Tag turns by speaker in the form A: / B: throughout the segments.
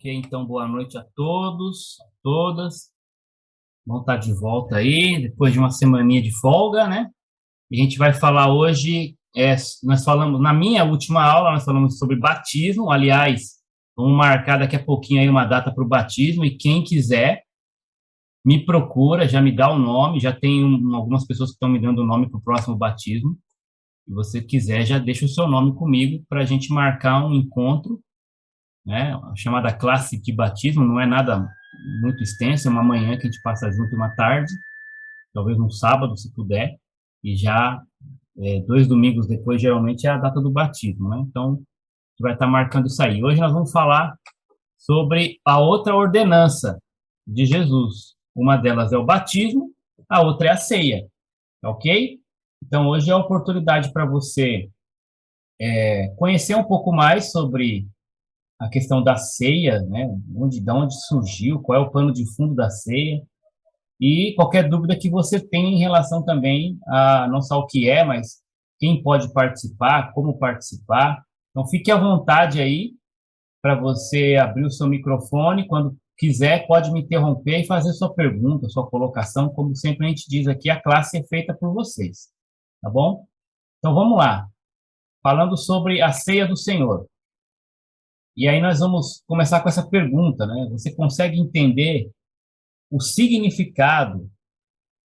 A: Então, boa noite a todos, a todas. Vamos estar de volta aí, depois de uma semaninha de folga, né? E a gente vai falar hoje, nós falamos, na minha última aula, nós falamos sobre batismo. Aliás, vamos marcar daqui a pouquinho aí uma data para o batismo, e quem quiser, me procura, já me dá o nome, já tem algumas pessoas que estão me dando o nome para o próximo batismo. Se você quiser, já deixa o seu nome comigo para a gente marcar um encontro, né? A chamada classe de batismo não é nada muito extenso, é uma manhã que a gente passa junto e uma tarde, talvez um sábado, se puder, e já 2 domingos depois, geralmente, é a data do batismo, né? Então, a gente vai estar marcando isso aí. Hoje nós vamos falar sobre a outra ordenança de Jesus. Uma delas é o batismo, a outra é a ceia, ok? Então, hoje é a oportunidade para você conhecer um pouco mais sobre a questão da ceia, né? De onde surgiu, qual é o pano de fundo da ceia, e qualquer dúvida que você tenha em relação também a não só o que é, mas quem pode participar, como participar. Então, fique à vontade aí para você abrir o seu microfone. Quando quiser, pode me interromper e fazer sua pergunta, sua colocação. Como sempre a gente diz aqui, a classe é feita por vocês, tá bom? Então, vamos lá. Falando sobre a ceia do Senhor. E aí nós vamos começar com essa pergunta, né? Você consegue entender o significado,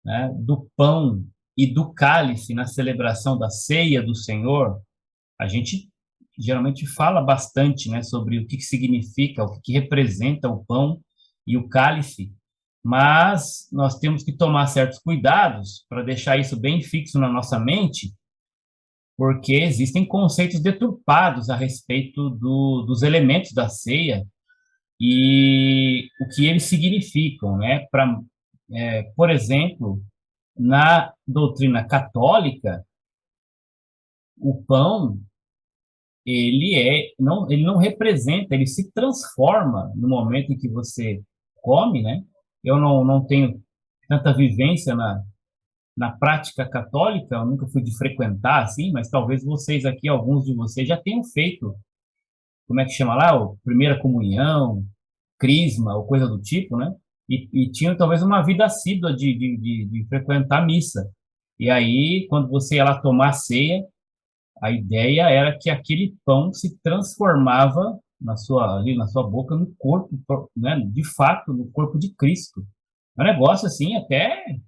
A: né, do pão e do cálice na celebração da ceia do Senhor? A gente geralmente fala bastante, né, sobre o que significa, o que representa o pão e o cálice, mas nós temos que tomar certos cuidados para deixar isso bem fixo na nossa mente, porque existem conceitos deturpados a respeito dos elementos da ceia e o que eles significam, né? Por exemplo, na doutrina católica, o pão ele não representa, ele se transforma no momento em que você come, né? Eu não tenho tanta vivência na prática católica, eu nunca fui de frequentar assim, mas talvez vocês aqui, alguns de vocês já tenham feito, como é que chama lá, o primeira comunhão, crisma ou coisa do tipo, né? E tinham talvez uma vida assídua de frequentar a missa. E aí, quando você ia lá tomar a ceia, a ideia era que aquele pão se transformava ali na sua boca, no corpo, né? De fato, no corpo de Cristo. É um negócio assim, até,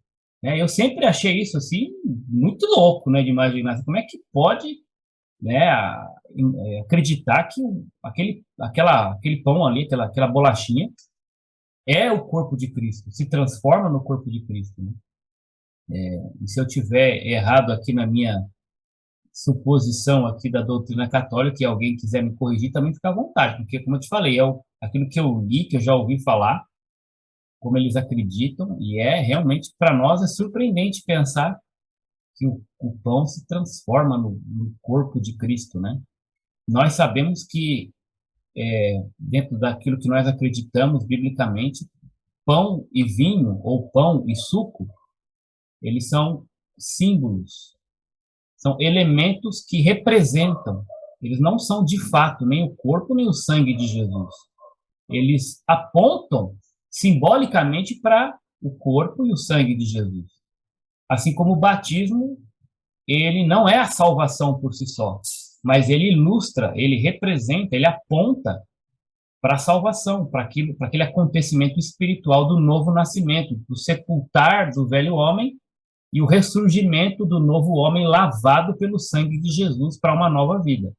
A: né? Eu sempre achei isso assim muito louco, né? De imaginar como é que pode, né, acreditar que aquele pão ali, aquela bolachinha, é o corpo de Cristo, se transforma no corpo de Cristo, né? E se eu tiver errado aqui na minha suposição aqui da doutrina católica, e alguém quiser me corrigir, também fica à vontade, porque, como eu te falei, aquilo que eu li, que eu já ouvi falar, como eles acreditam, e realmente, para nós, é surpreendente pensar que o pão se transforma no corpo de Cristo, né? Nós sabemos que, dentro daquilo que nós acreditamos biblicamente, pão e vinho, ou pão e suco, eles são símbolos, são elementos que representam, eles não são de fato nem o corpo nem o sangue de Jesus. Eles apontam simbolicamente para o corpo e o sangue de Jesus. Assim como o batismo, ele não é a salvação por si só, mas ele ilustra, ele representa, ele aponta para a salvação, para aquele acontecimento espiritual do novo nascimento, do sepultar do velho homem e o ressurgimento do novo homem lavado pelo sangue de Jesus para uma nova vida.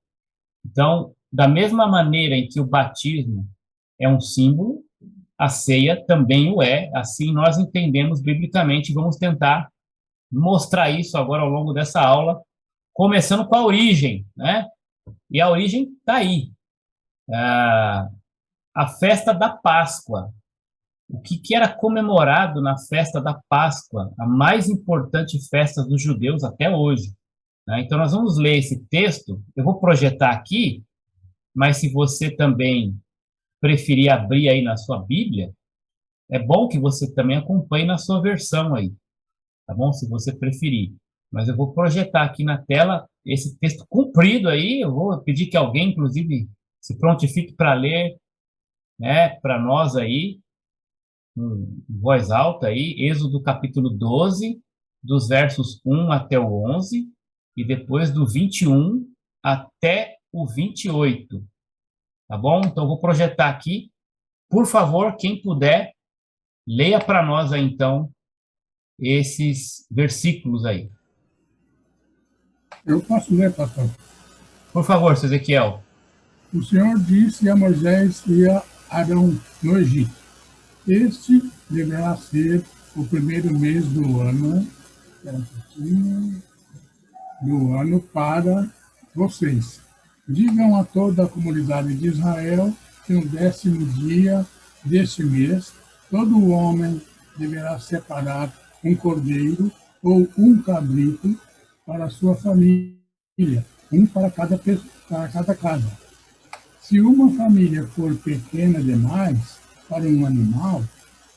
A: Então, da mesma maneira em que o batismo é um símbolo, a ceia também o é, assim nós entendemos biblicamente, e vamos tentar mostrar isso agora ao longo dessa aula, começando com a origem, né? E a origem está aí. A festa da Páscoa. O que era comemorado na festa da Páscoa, a mais importante festa dos judeus até hoje, né? Então, nós vamos ler esse texto. Eu vou projetar aqui, mas se você também preferir abrir aí na sua Bíblia, é bom que você também acompanhe na sua versão aí, tá bom? Se você preferir. Mas eu vou projetar aqui na tela esse texto comprido aí. Eu vou pedir que alguém, inclusive, se prontifique para ler né, para nós aí, em voz alta aí, Êxodo capítulo 12, dos versos 1 até o 11, e depois do 21 até o 28, tá bom? Então, eu vou projetar aqui. Por favor, quem puder, leia para nós aí, então, esses versículos aí.
B: Eu posso ler, pastor.
A: Por favor, seu Ezequiel.
B: O Senhor disse a Moisés e a Arão no Egito: Este deverá ser o primeiro mês do ano, para vocês. Digam a toda a comunidade de Israel que no 10º dia deste mês, todo homem deverá separar um cordeiro ou um cabrito para a sua família, um para cada casa. Se uma família for pequena demais para um animal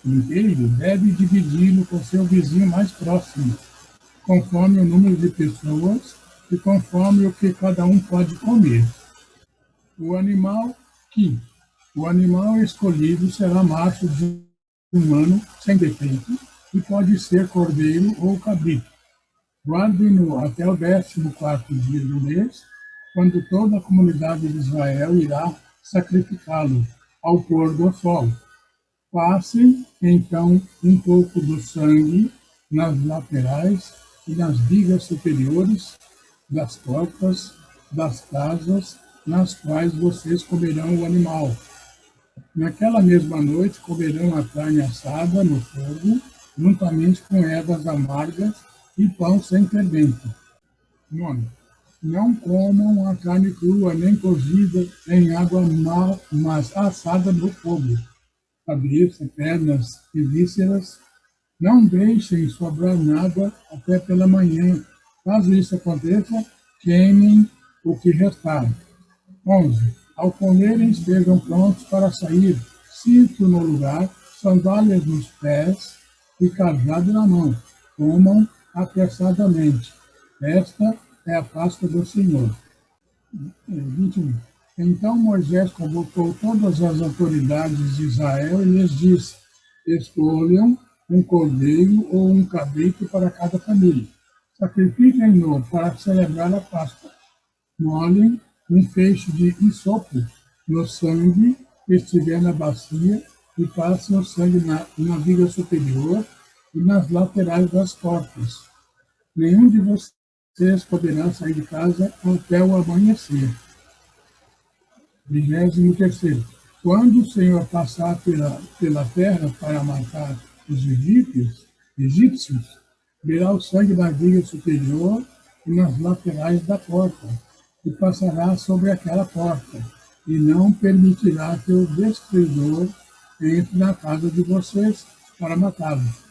B: inteiro, deve dividi-lo com seu vizinho mais próximo, conforme o número de pessoas e conforme o que cada um pode comer. O animal que o animal escolhido será macho de um ano sem defeito e pode ser cordeiro ou cabrito. Guarde-no até o 14º dia do mês, quando toda a comunidade de Israel irá sacrificá-lo ao pôr do sol. Passem, então, um pouco do sangue nas laterais e nas vigas superiores das portas das casas nas quais vocês comerão o animal. Naquela mesma noite comerão a carne assada no fogo, juntamente com ervas amargas e pão sem fermento. 9. Não comam a carne crua, nem cozida em água mal, mas assada no fogo. Cabeça, pernas e vísceras. Não deixem sobrar nada até pela manhã. Caso isso aconteça, queimem o que restar. 11. Ao comerem, estejam prontos para sair, cinto no lugar, sandálias nos pés e cajado na mão. Comam apressadamente. Esta é a Páscoa do Senhor. 21. Então Moisés convocou todas as autoridades de Israel e lhes disse: escolham um cordeiro ou um cabrito para cada família. Sacrifiquem-no para celebrar a Páscoa. Molhem um feixe de isopo no sangue que estiver na bacia e passem o sangue na viga superior e nas laterais das portas. Nenhum de vocês poderá sair de casa até o amanhecer. 23º. Quando o Senhor passar pela terra para matar os egípcios, verá o sangue na viga superior e nas laterais da porta, e passará sobre aquela porta, e não permitirá que o destruidor entre na casa de vocês para matá-los.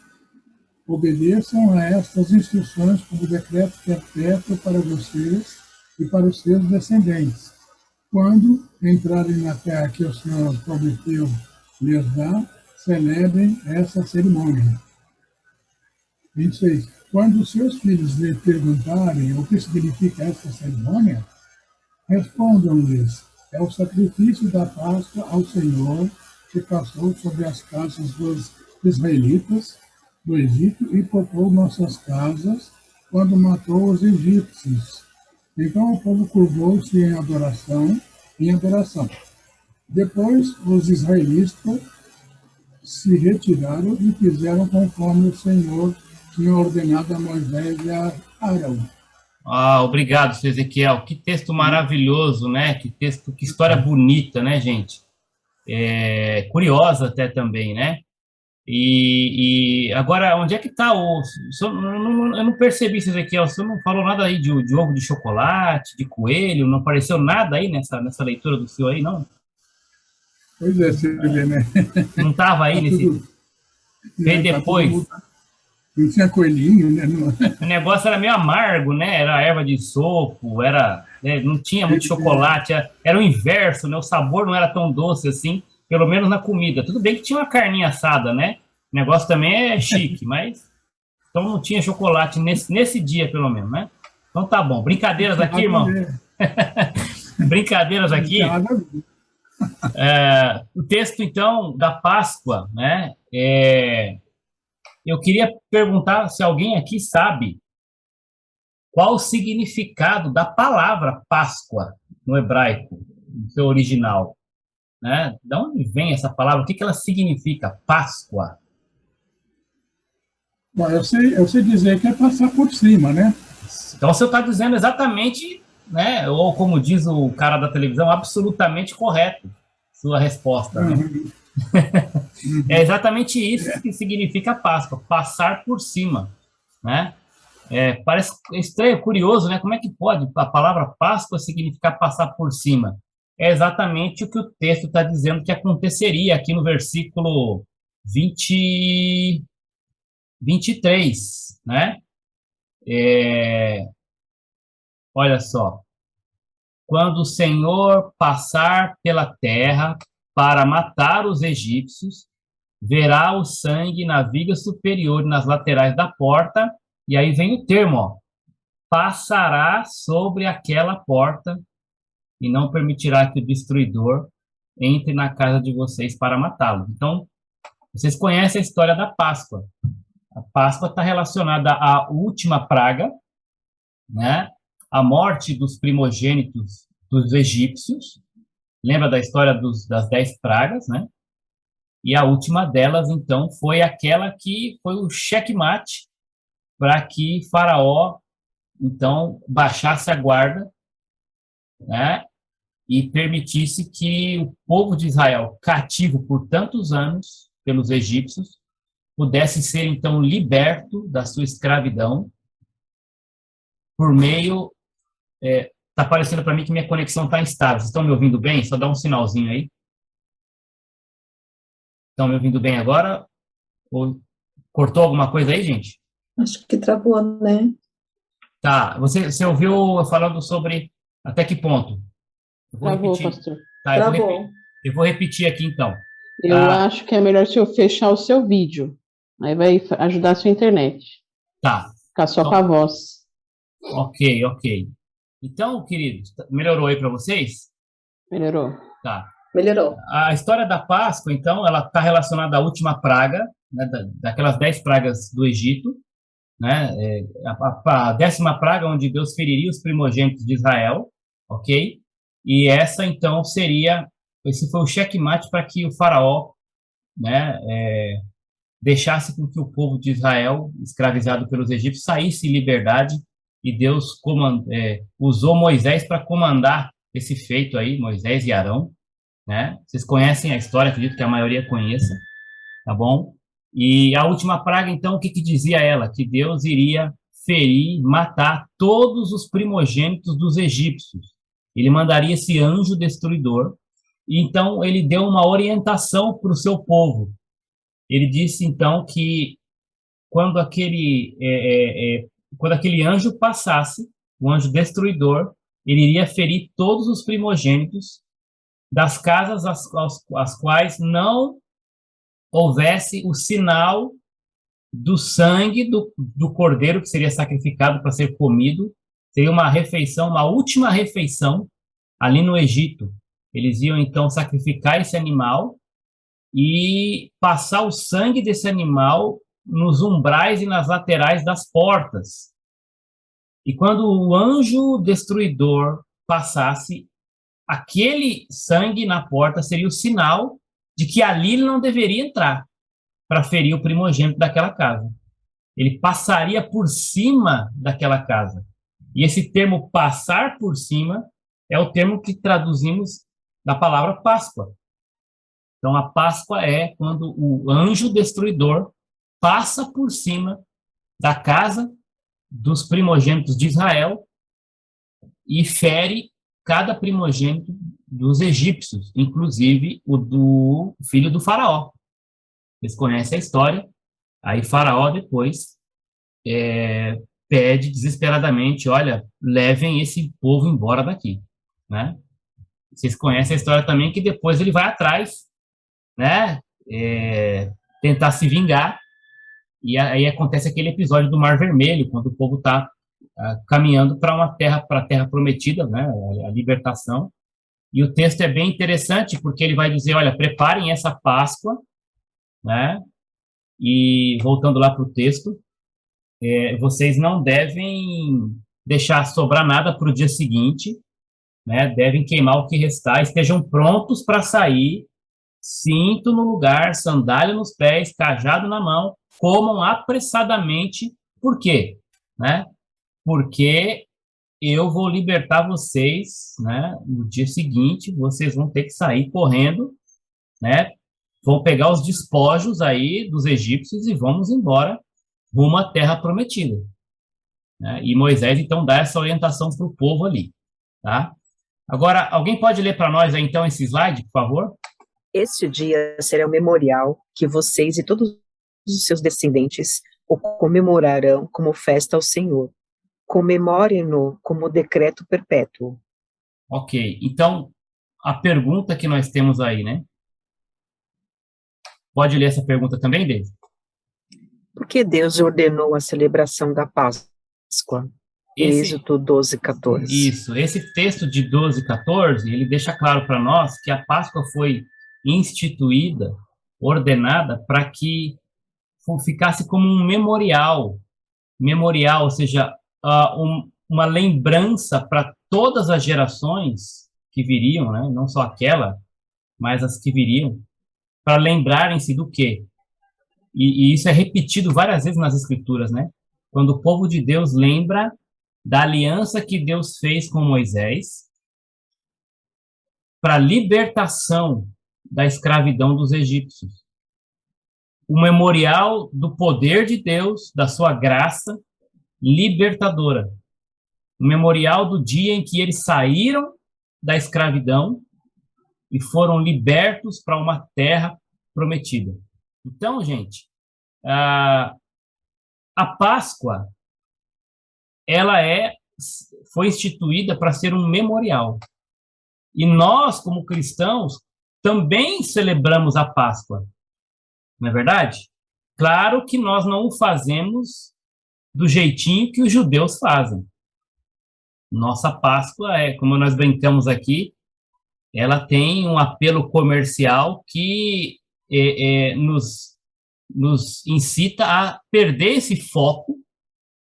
B: Obedeçam a estas instruções como decreto perpétuo para vocês e para os seus descendentes. Quando entrarem na terra que o Senhor prometeu lhes dar, celebrem essa cerimônia. 26. Quando seus filhos lhe perguntarem o que significa essa cerimônia, respondam-lhes: é o sacrifício da Páscoa ao Senhor que passou sobre as casas dos israelitas do Egito e poupou nossas casas quando matou os egípcios. Então o povo curvou-se em adoração. Depois os israelitas se retiraram e fizeram conforme o Senhor tinha ordenado a Moisés e a Arão.
A: Ah, obrigado, seu Ezequiel. Que texto maravilhoso, né? Que texto, que história bonita, né, gente? Curiosa até também, né? E agora, onde é que está o. Eu não percebi, seu Ezequiel, você não falou nada aí de ovo de chocolate, de coelho, não apareceu nada aí nessa leitura do seu aí, não?
B: Pois é, você vê, né?
A: Não estava aí
B: Tá
A: nesse.
B: tudo,
A: Veio
B: tá tudo
A: depois.
B: mudado. Não tinha coelhinho, né? Não,
A: O negócio era meio amargo, né? Era erva de sopo, não tinha muito chocolate, era o inverso, né? O sabor não era tão doce assim, pelo menos na comida. Tudo bem que tinha uma carninha assada, né? O negócio também é chique, mas então não tinha chocolate nesse dia, pelo menos, né? Então tá bom.
B: não
A: Brincadeiras
B: tinha
A: aqui,
B: nada a
A: irmão.
B: ver.
A: Brincadeiras
B: Não tinha
A: aqui.
B: nada a ver.
A: O texto, então, da Páscoa, né? Eu queria perguntar se alguém aqui sabe qual o significado da palavra Páscoa no hebraico, no seu original, né? De onde vem essa palavra? O que ela significa, Páscoa?
B: Bom, eu sei dizer que é passar por cima, né?
A: Então, você está dizendo exatamente, né? Ou como diz o cara da televisão, absolutamente correto sua resposta, né?
B: Uhum,
A: É
B: uhum.
A: exatamente isso que significa Páscoa, passar por cima, né? Parece estranho, curioso, né? Como é que pode a palavra Páscoa significar passar por cima? É exatamente o que o texto está dizendo que aconteceria aqui no versículo 20, 23, né? Olha só. Quando o Senhor passar pela terra para matar os egípcios, verá o sangue na viga superior e nas laterais da porta, e aí vem o termo, ó, passará sobre aquela porta e não permitirá que o destruidor entre na casa de vocês para matá-lo. Então, vocês conhecem a história da Páscoa. A Páscoa está relacionada à última praga, né? A morte dos primogênitos dos egípcios. Lembra da história das 10 pragas, né? E a última delas, então, foi aquela que foi o checkmate para que Faraó, então, baixasse a guarda, né? E permitisse que o povo de Israel, cativo por tantos anos pelos egípcios, pudesse ser, então, liberto da sua escravidão por meio. Tá parecendo para mim que minha conexão está instável. Vocês estão me ouvindo bem? Só dá um sinalzinho aí. Estão me ouvindo bem agora? Ou cortou alguma coisa aí, gente?
C: Acho que travou, né?
A: Tá. Você ouviu eu falando sobre até que ponto? Eu vou
D: Travou,
A: repetir.
D: pastor.
A: Tá,
C: Travou.
A: eu vou repetir aqui então.
D: Eu acho que é melhor se eu fechar o seu vídeo. Aí vai ajudar a sua internet.
A: Tá.
D: Ficar só
A: Então,
D: com a voz.
A: ok, ok. Então, queridos, melhorou aí para vocês?
D: Melhorou?
A: Tá.
C: Melhorou.
A: A história da Páscoa, então, ela está relacionada à última praga, né, daquelas 10 pragas do Egito, né? A 10ª praga, onde Deus feriria os primogênitos de Israel, ok? E essa, então, esse foi o checkmate para que o faraó, né, deixasse com que o povo de Israel, escravizado pelos egípcios, saísse em liberdade, e Deus usou Moisés para comandar esse feito aí, Moisés e Arão, né? Vocês conhecem a história, acredito que a maioria conheça, tá bom? E a última praga, então, o que dizia ela? Que Deus iria ferir, matar todos os primogênitos dos egípcios. Ele mandaria esse anjo destruidor, e então ele deu uma orientação para o seu povo. Ele disse, então, que quando quando aquele anjo passasse, o anjo destruidor, ele iria ferir todos os primogênitos das casas às quais não houvesse o sinal do sangue do cordeiro que seria sacrificado para ser comido. Seria uma refeição, uma última refeição ali no Egito. Eles iam então sacrificar esse animal e passar o sangue desse animal nos umbrais e nas laterais das portas. E quando o anjo destruidor passasse, aquele sangue na porta seria o sinal de que ali ele não deveria entrar para ferir o primogênito daquela casa. Ele passaria por cima daquela casa. E esse termo passar por cima é o termo que traduzimos da palavra Páscoa. Então, a Páscoa é quando o anjo destruidor passa por cima da casa dos primogênitos de Israel e fere cada primogênito dos egípcios, inclusive o do filho do faraó. Vocês conhecem a história. Aí Faraó depois pede desesperadamente, olha, levem esse povo embora daqui, né? Vocês conhecem a história também que depois ele vai atrás, né? Tentar se vingar, e aí acontece aquele episódio do Mar Vermelho, quando o povo está caminhando para a terra prometida, né? A libertação. E o texto é bem interessante, porque ele vai dizer, olha, preparem essa Páscoa, né? E voltando lá para o texto, vocês não devem deixar sobrar nada para o dia seguinte, né? Devem queimar o que restar, estejam prontos para sair, cinto no lugar, sandália nos pés, cajado na mão, comam apressadamente. Por quê? Né? Porque eu vou libertar vocês, né? No dia seguinte, vocês vão ter que sair correndo, né? Vão pegar os despojos aí dos egípcios e vamos embora rumo à terra prometida, né? E Moisés, então, dá essa orientação para o povo ali, tá? Agora, alguém pode ler para nós aí, então, esse slide, por favor?
E: Este dia será um memorial que vocês e todos os seus descendentes o comemorarão como festa ao Senhor. Comemorem-no como decreto perpétuo.
A: Ok, então, a pergunta que nós temos aí, né? Pode ler essa pergunta também, David?
E: Por que Deus ordenou a celebração da Páscoa? Êxodo 12:14.
A: Isso, esse texto de 12:14, ele deixa claro para nós que a Páscoa foi instituída, ordenada, para que ficasse como um memorial, ou seja, uma lembrança para todas as gerações que viriam, né? Não só aquela, mas as que viriam, para lembrarem-se do quê? E isso é repetido várias vezes nas Escrituras, né? Quando o povo de Deus lembra da aliança que Deus fez com Moisés para a libertação da escravidão dos egípcios. O memorial do poder de Deus, da sua graça libertadora. O memorial do dia em que eles saíram da escravidão e foram libertos para uma terra prometida. Então, gente, a Páscoa, ela foi instituída para ser um memorial. E nós, como cristãos, também celebramos a Páscoa. Não é verdade? Claro que nós não o fazemos do jeitinho que os judeus fazem. Nossa Páscoa como nós brincamos aqui, ela tem um apelo comercial que nos incita a perder esse foco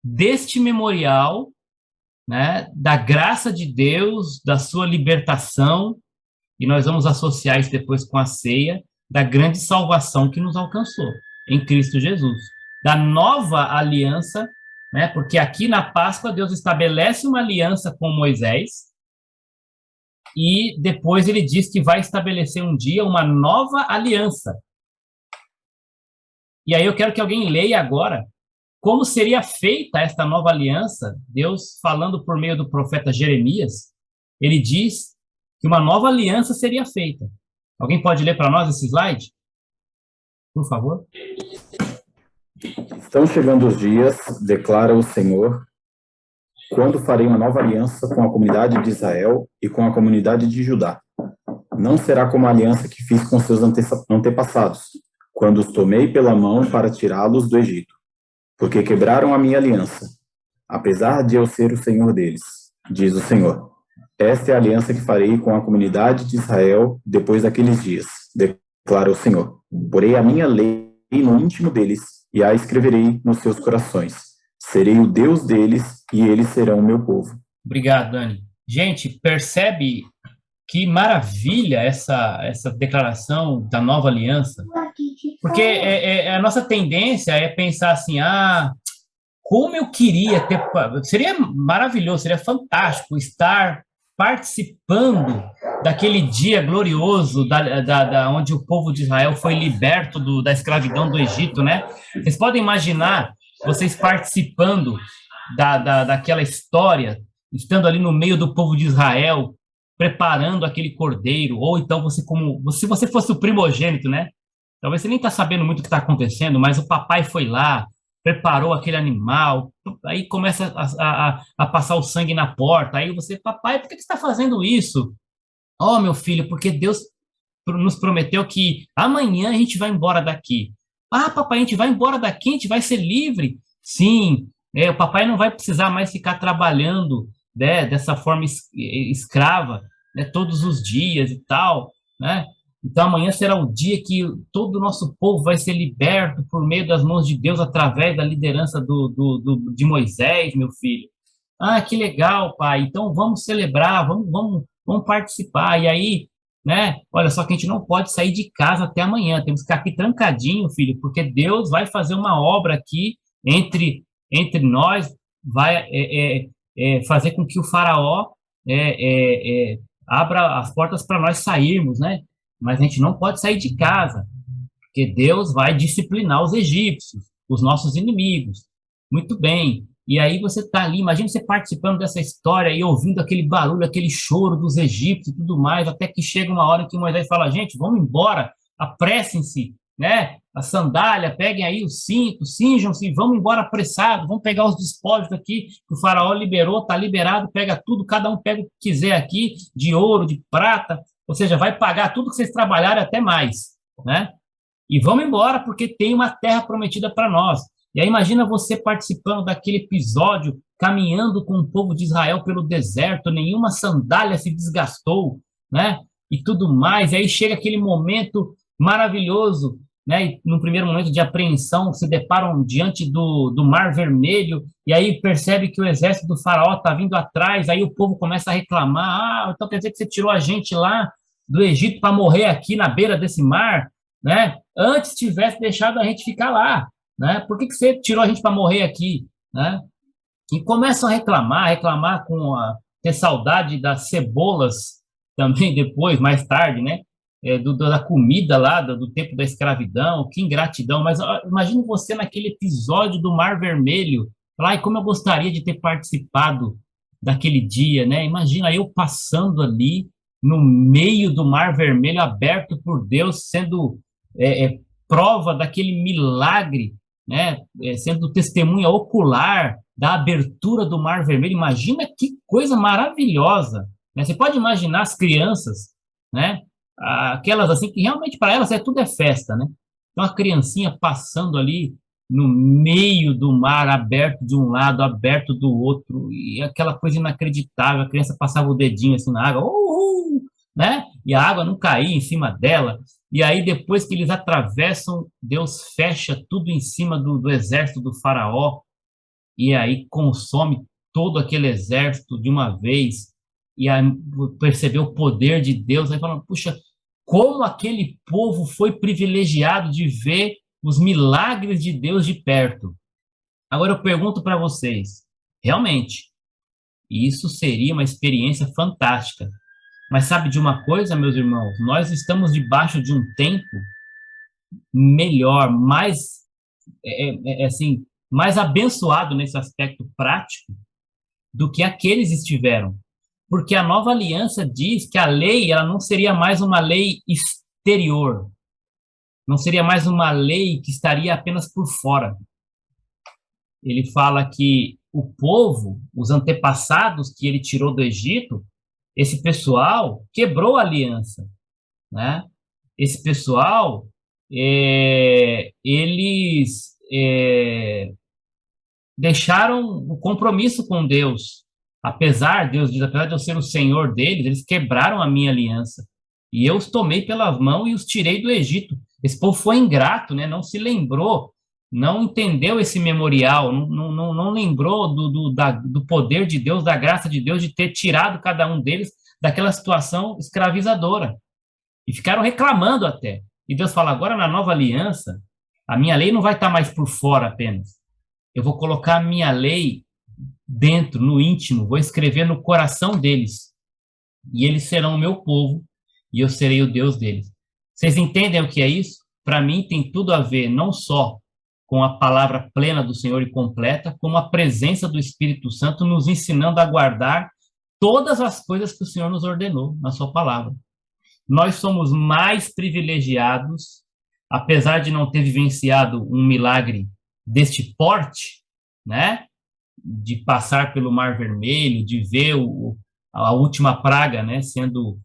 A: deste memorial, né, da graça de Deus, da sua libertação, e nós vamos associar isso depois com a ceia, da grande salvação que nos alcançou em Cristo Jesus, da nova aliança, né, porque aqui na Páscoa Deus estabelece uma aliança com Moisés, e depois ele diz que vai estabelecer um dia uma nova aliança. E aí eu quero que alguém leia agora como seria feita esta nova aliança. Deus, falando por meio do profeta Jeremias, ele diz que uma nova aliança seria feita. Alguém pode ler para nós esse slide? Por favor.
F: Estão chegando os dias, declara o Senhor, quando farei uma nova aliança com a comunidade de Israel e com a comunidade de Judá. Não será como a aliança que fiz com seus antepassados, quando os tomei pela mão para tirá-los do Egito, porque quebraram a minha aliança, apesar de eu ser o Senhor deles, diz o Senhor. Esta é a aliança que farei com a comunidade de Israel depois daqueles dias, declara o Senhor. Porei a minha lei no íntimo deles e a escreverei nos seus corações. Serei o Deus deles e eles serão o meu povo.
A: Obrigado, Dani. Gente, percebe que maravilha essa declaração da nova aliança? Porque a nossa tendência é pensar assim, como eu queria ter... Seria maravilhoso, seria fantástico estar participando daquele dia glorioso onde o povo de Israel foi liberto da escravidão do Egito, né? Vocês podem imaginar vocês participando daquela história, estando ali no meio do povo de Israel, preparando aquele cordeiro, ou então se você fosse o primogênito, né? Talvez você nem está sabendo muito o que está acontecendo, mas o papai foi lá, preparou aquele animal, aí começa a passar o sangue na porta, aí você, papai, por que você está fazendo isso? Oh, meu filho, porque Deus nos prometeu que amanhã a gente vai embora daqui. Papai, a gente vai embora daqui, a gente vai ser livre. Sim, o papai não vai precisar mais ficar trabalhando, né, dessa forma escrava. né, todos os dias e tal, né? Então amanhã será o dia que todo o nosso povo vai ser liberto por meio das mãos de Deus através da liderança de Moisés, meu filho. Ah, que legal, pai. Então vamos celebrar, vamos participar. E aí, né? Olha, só que a gente não pode sair de casa até amanhã. Temos que ficar aqui trancadinho, filho, porque Deus vai fazer uma obra aqui entre nós, vai fazer com que o faraó abra as portas para nós sairmos, né? Mas a gente não pode sair de casa, porque Deus vai disciplinar os egípcios, os nossos inimigos. Muito bem. E aí você está ali, imagina você participando dessa história e ouvindo aquele barulho, aquele choro dos egípcios e tudo mais, até que chega uma hora que Moisés fala, gente, vamos embora, apressem-se, né? A sandália, peguem aí o cinto, cinjam-se, vamos embora apressado, vamos pegar os despojos aqui que o faraó liberou, está liberado, pega tudo, cada um pega o que quiser aqui, de ouro, de prata, ou seja, vai pagar tudo que vocês trabalharem até mais, né? E vamos embora porque tem uma terra prometida para nós. E aí imagina você participando daquele episódio, caminhando com o povo de Israel pelo deserto, nenhuma sandália se desgastou, né? E tudo mais. E aí chega aquele momento maravilhoso, né? E no primeiro momento de apreensão, se deparam diante do Mar Vermelho, e aí percebe que o exército do faraó está vindo atrás, aí o povo começa a reclamar, então quer dizer que você tirou a gente lá do Egito para morrer aqui na beira desse mar, né? Antes tivesse deixado a gente ficar lá, né? Por que você tirou a gente para morrer aqui, né? E começam a reclamar ter saudade das cebolas também depois, mais tarde, né? Da comida lá, do tempo da escravidão, que ingratidão. Mas imagine você naquele episódio do Mar Vermelho, lá, e como eu gostaria de ter participado daquele dia, né? Imagina eu passando ali no meio do Mar Vermelho aberto por Deus, sendo prova daquele milagre, né, sendo testemunha ocular da abertura do Mar Vermelho. Imagina que coisa maravilhosa, né? Você pode imaginar as crianças, né, aquelas assim que realmente para elas tudo é festa, né? Então a criancinha passando ali no meio do mar, aberto de um lado, aberto do outro, e aquela coisa inacreditável, a criança passava o dedinho assim na água, né? E a água não caía em cima dela. E aí, depois que eles atravessam, Deus fecha tudo em cima do exército do faraó, e aí consome todo aquele exército de uma vez, e aí percebeu o poder de Deus, aí fala, puxa, como aquele povo foi privilegiado de ver os milagres de Deus de perto. Agora eu pergunto para vocês, realmente, isso seria uma experiência fantástica. Mas sabe de uma coisa, meus irmãos? Nós estamos debaixo de um tempo melhor, assim, mais abençoado nesse aspecto prático do que aqueles estiveram. Porque a nova aliança diz que a lei ela não seria mais uma lei exterior, não seria mais uma lei que estaria apenas por fora. Ele fala que o povo, os antepassados que ele tirou do Egito, esse pessoal quebrou a aliança, né? Esse pessoal, eles deixaram o compromisso com Deus. Deus diz, apesar de eu ser o Senhor deles, eles quebraram a minha aliança. E eu os tomei pelas mãos e os tirei do Egito. Esse povo foi ingrato, né? Não se lembrou, não entendeu esse memorial, não lembrou do poder de Deus, da graça de Deus, de ter tirado cada um deles daquela situação escravizadora. E ficaram reclamando até. E Deus fala, agora na nova aliança, a minha lei não vai estar mais por fora apenas. Eu vou colocar a minha lei dentro, no íntimo, vou escrever no coração deles. E eles serão o meu povo, e eu serei o Deus deles. Vocês entendem o que é isso? Para mim tem tudo a ver, não só com a palavra plena do Senhor e completa, como a presença do Espírito Santo nos ensinando a guardar todas as coisas que o Senhor nos ordenou na sua palavra. Nós somos mais privilegiados, apesar de não ter vivenciado um milagre deste porte, né? De passar pelo Mar Vermelho, de ver a última praga, né? Sendo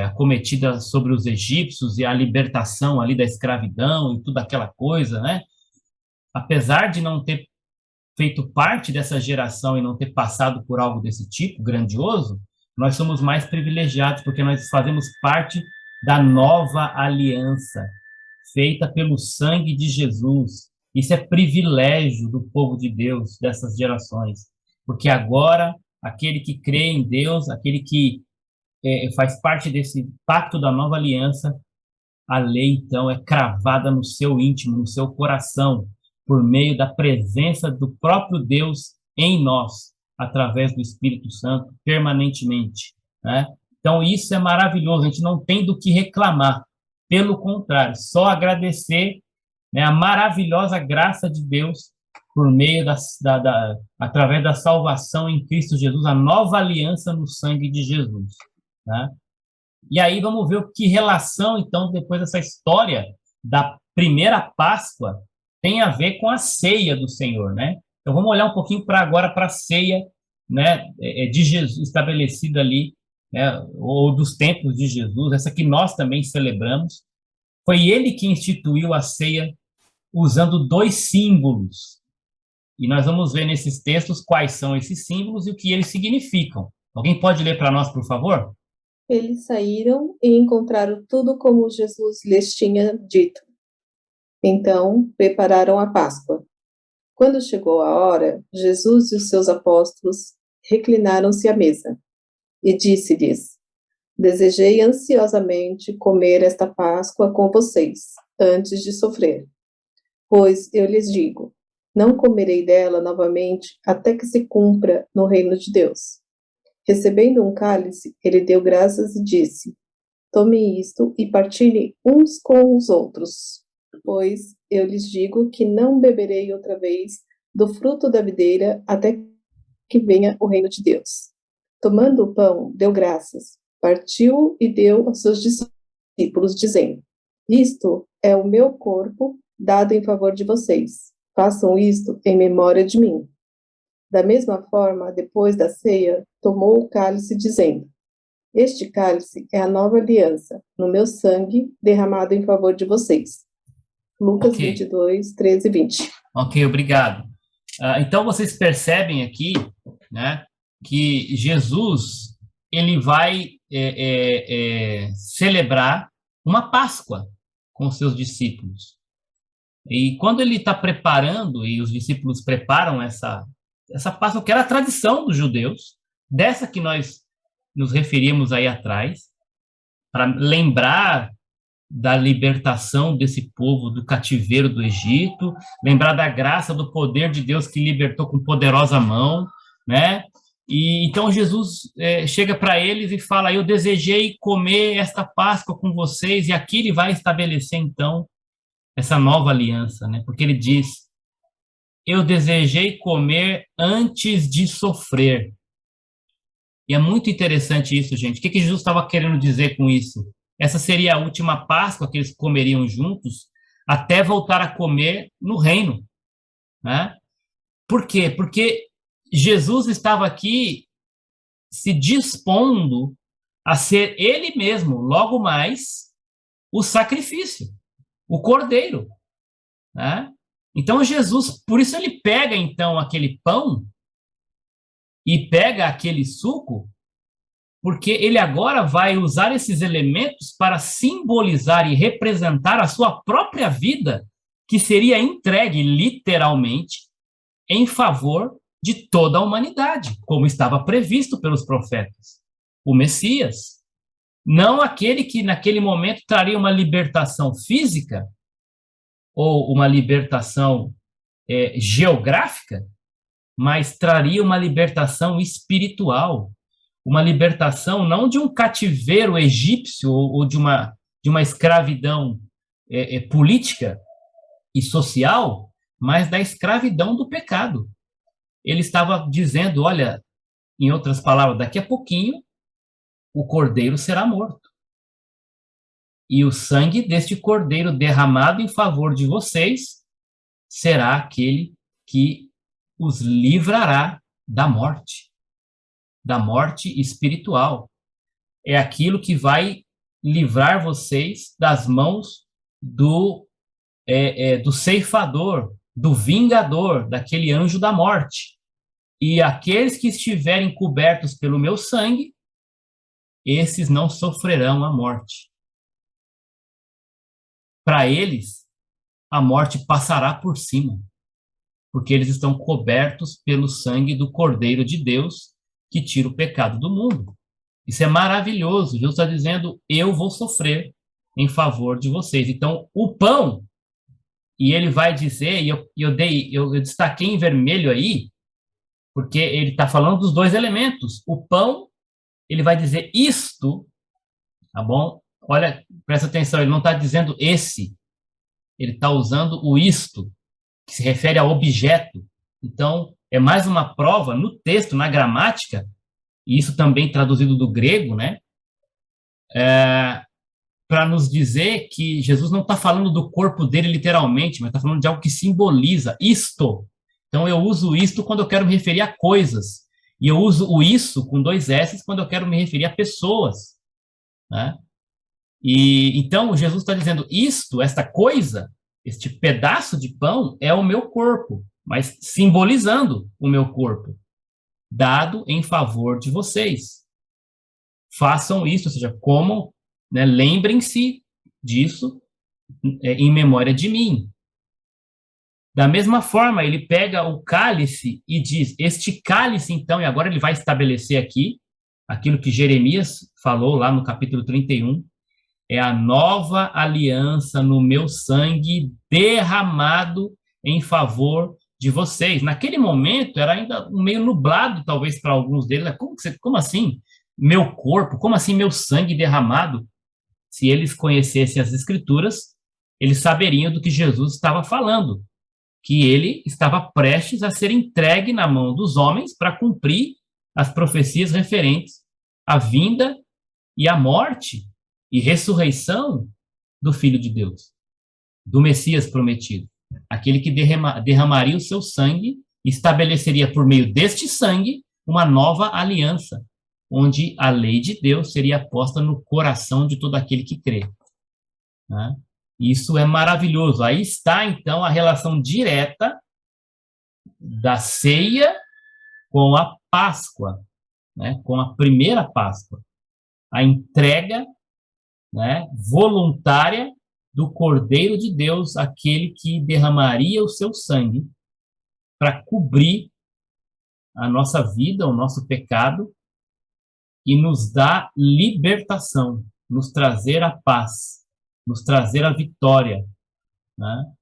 A: acometida sobre os egípcios e a libertação ali da escravidão e toda aquela coisa, né? Apesar de não ter feito parte dessa geração e não ter passado por algo desse tipo, grandioso, nós somos mais privilegiados, porque nós fazemos parte da nova aliança, feita pelo sangue de Jesus. Isso é privilégio do povo de Deus, dessas gerações, porque agora, aquele que crê em Deus, aquele que faz parte desse pacto da nova aliança, a lei, então, é cravada no seu íntimo, no seu coração, por meio da presença do próprio Deus em nós, através do Espírito Santo, permanentemente, né? Então, isso é maravilhoso, a gente não tem do que reclamar, pelo contrário, só agradecer, né, a maravilhosa graça de Deus por meio através da salvação em Cristo Jesus, a nova aliança no sangue de Jesus, né? E aí vamos ver que relação, então, depois dessa história da primeira Páscoa, tem a ver com a ceia do Senhor, né? Então vamos olhar um pouquinho agora para a ceia, né, de Jesus, estabelecida ali, né, ou dos tempos de Jesus, essa que nós também celebramos. Foi ele que instituiu a ceia usando 2 símbolos. E nós vamos ver nesses textos quais são esses símbolos e o que eles significam. Alguém pode ler para nós, por favor?
C: Eles saíram e encontraram tudo como Jesus lhes tinha dito. Então, prepararam a Páscoa. Quando chegou a hora, Jesus e os seus apóstolos reclinaram-se à mesa. E disse-lhes: Desejei ansiosamente comer esta Páscoa com vocês, antes de sofrer. Pois eu lhes digo, não comerei dela novamente até que se cumpra no reino de Deus. Recebendo um cálice, ele deu graças e disse: Tomem isto e partilhem uns com os outros, pois eu lhes digo que não beberei outra vez do fruto da videira até que venha o reino de Deus. Tomando o pão, deu graças, partiu e deu aos seus discípulos, dizendo: Isto é o meu corpo dado em favor de vocês. Façam isto em memória de mim. Da mesma forma, depois da ceia, tomou o cálice, dizendo: Este cálice é a nova aliança, no meu sangue, derramado em favor de vocês. Lucas 22, 13 e 20.
A: Ok, obrigado. Então, vocês percebem aqui, né, que Jesus, ele vai celebrar uma Páscoa com os seus discípulos. E quando ele está preparando, e os discípulos preparam essa Páscoa, que era a tradição dos judeus, dessa que nós nos referimos aí atrás, para lembrar da libertação desse povo do cativeiro do Egito, lembrar da graça, do poder de Deus que libertou com poderosa mão, né? E então Jesus chega para eles e fala: Eu desejei comer esta Páscoa com vocês, e aqui ele vai estabelecer então essa nova aliança, né? Porque ele diz: Eu desejei comer antes de sofrer. E é muito interessante isso, gente. O que Jesus estava querendo dizer com isso? Essa seria a última Páscoa que eles comeriam juntos, até voltar a comer no reino, né? Por quê? Porque Jesus estava aqui se dispondo a ser ele mesmo, logo mais, o sacrifício, o cordeiro, né? Então Jesus, por isso ele pega então aquele pão e pega aquele suco, porque ele agora vai usar esses elementos para simbolizar e representar a sua própria vida, que seria entregue literalmente em favor de toda a humanidade, como estava previsto pelos profetas. O Messias, não aquele que naquele momento traria uma libertação física ou uma libertação geográfica, mas traria uma libertação espiritual, uma libertação não de um cativeiro egípcio ou de uma escravidão política e social, mas da escravidão do pecado. Ele estava dizendo: olha, em outras palavras, daqui a pouquinho o cordeiro será morto. E o sangue deste cordeiro derramado em favor de vocês será aquele que os livrará da morte espiritual. É aquilo que vai livrar vocês das mãos do ceifador, do vingador, daquele anjo da morte. E aqueles que estiverem cobertos pelo meu sangue esses não sofrerão a morte. Para eles, a morte passará por cima, porque eles estão cobertos pelo sangue do Cordeiro de Deus, que tira o pecado do mundo. Isso é maravilhoso. Jesus está dizendo, eu vou sofrer em favor de vocês. Então, o pão, e ele vai dizer, e eu destaquei em vermelho aí, porque ele está falando dos dois elementos. O pão, ele vai dizer isto, tá bom? Olha, presta atenção, ele não está dizendo esse, ele está usando o isto, que se refere a objeto. Então, é mais uma prova no texto, na gramática, e isso também traduzido do grego, né? Para nos dizer que Jesus não está falando do corpo dele literalmente, mas está falando de algo que simboliza isto. Então, eu uso isto quando eu quero me referir a coisas. E eu uso o isso com 2 S quando eu quero me referir a pessoas. Né? E então, Jesus está dizendo isto, esta coisa, este pedaço de pão é o meu corpo, mas simbolizando o meu corpo, dado em favor de vocês. Façam isso, ou seja, comam, né, lembrem-se disso em memória de mim. Da mesma forma, ele pega o cálice e diz, este cálice, então, e agora ele vai estabelecer aqui, aquilo que Jeremias falou lá no capítulo 31, é a nova aliança no meu sangue derramado em favor de vocês. Naquele momento, era ainda meio nublado, talvez, para alguns deles. Como assim? Meu corpo? Como assim meu sangue derramado? Se eles conhecessem as Escrituras, eles saberiam do que Jesus estava falando, que ele estava prestes a ser entregue na mão dos homens para cumprir as profecias referentes à vinda e à morte e ressurreição do Filho de Deus, do Messias prometido, aquele que derramaria o seu sangue e estabeleceria por meio deste sangue uma nova aliança, onde a lei de Deus seria posta no coração de todo aquele que crê. Né? Isso é maravilhoso. Aí está, então, a relação direta da ceia com a Páscoa, né? Com a primeira Páscoa. A entrega, né, voluntária do Cordeiro de Deus, aquele que derramaria o seu sangue para cobrir a nossa vida, o nosso pecado, e nos dar libertação, nos trazer a paz, nos trazer a vitória, né?